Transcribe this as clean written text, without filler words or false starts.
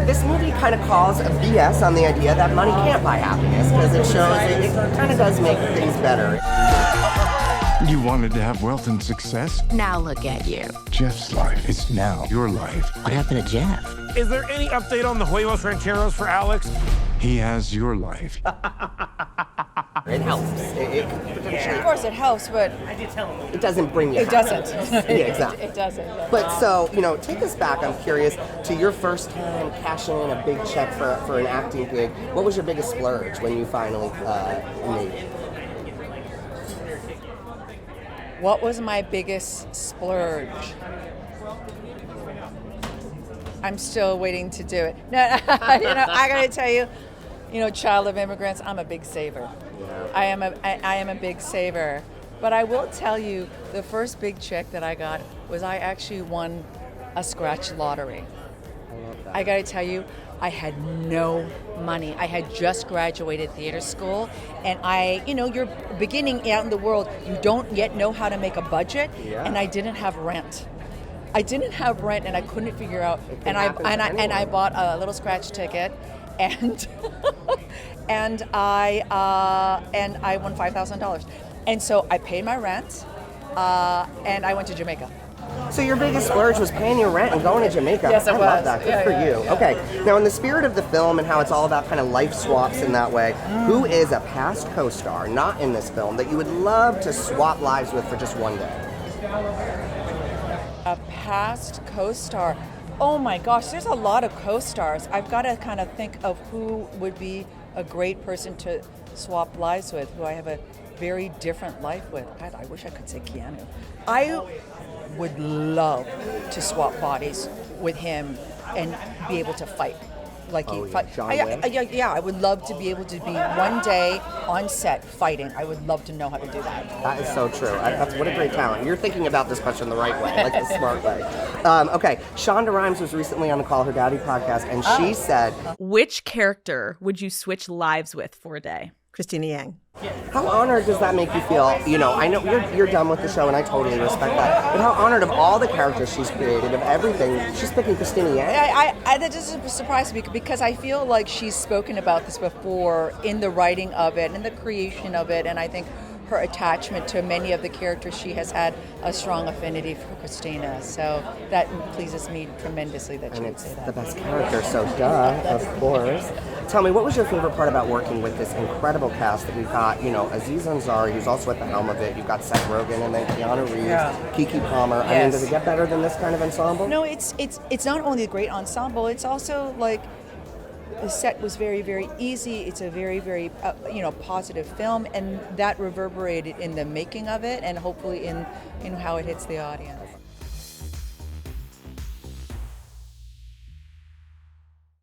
this movie kind of calls a BS on the idea that money can't buy happiness, because it shows it kind of does make things better. You wanted to have wealth and success? Now look at you. Jeff's life is now your life. What happened to Jeff? Is there any update on the Huevos Rancheros for Alex? He has your life. It helps. Potentially. Of course it helps, but It doesn't bring you it happiness. doesn't. Yeah, exactly. It doesn't. But so, take us back, I'm curious, to your first time cashing in a big check for an acting gig. What was your biggest splurge when you finally made it? What was my biggest splurge? I'm still waiting to do it. No, I gotta tell you, child of immigrants, I'm a big saver. Yeah. I am a big saver. But I will tell you, the first big check that I got was I actually won a scratch lottery. I love that. I gotta tell you, I had no money. I had just graduated theater school, and you're beginning out in the world, you don't yet know how to make a budget, Yeah. and I didn't have rent. And I couldn't figure out, and happen to I bought a little scratch ticket, and and I won $5,000, and so I paid my rent, and I went to Jamaica. So your biggest splurge was paying your rent and going to Jamaica. Yes, it I love was. that. Good Yeah, for yeah, you. yeah. Okay. Now, in the spirit of the film and how it's all about kind of life swaps in that way, who is a past co-star, not in this film, that you would love to swap lives with for just one day? A past co-star. Oh my gosh, there's a lot of co-stars. I've got to kind of think of who would be a great person to swap lives with, who I have a very different life with. God, I wish I could say Keanu. I would love to swap bodies with him and be able to fight like he fight. John Wick? I would love to be able to be one day on set fighting. I would love to know how to do that. That is so true. What a great talent. You're thinking about this question the right way, like the smart way. Okay, Shonda Rhimes was recently on the Call Her Daddy podcast, and she said, Which character would you switch lives with for a day? Christina Yang. how honored does that make you feel? I know you're done with the show, and I totally respect that. But how honored of all the characters she's created, of everything, she's picking Christina Yang? That doesn't surprise me, because I feel like she's spoken about this before in the writing of it and the creation of it, and I think her attachment to many of the characters, she has had a strong affinity for Christina. So that pleases me tremendously that she And would it's say that. the best character, so duh, of course. Tell me, what was your favorite part about working with this incredible cast that we've got? Aziz Ansari, who's also at the helm of it. You've got Seth Rogen, and then Keanu Reeves, Kiki Palmer. I mean, Yes. does it get better than this kind of ensemble? No, it's not only a great ensemble, it's also like the set was very, very easy. It's a very, very positive film, and that reverberated in the making of it, and hopefully in how it hits the audience.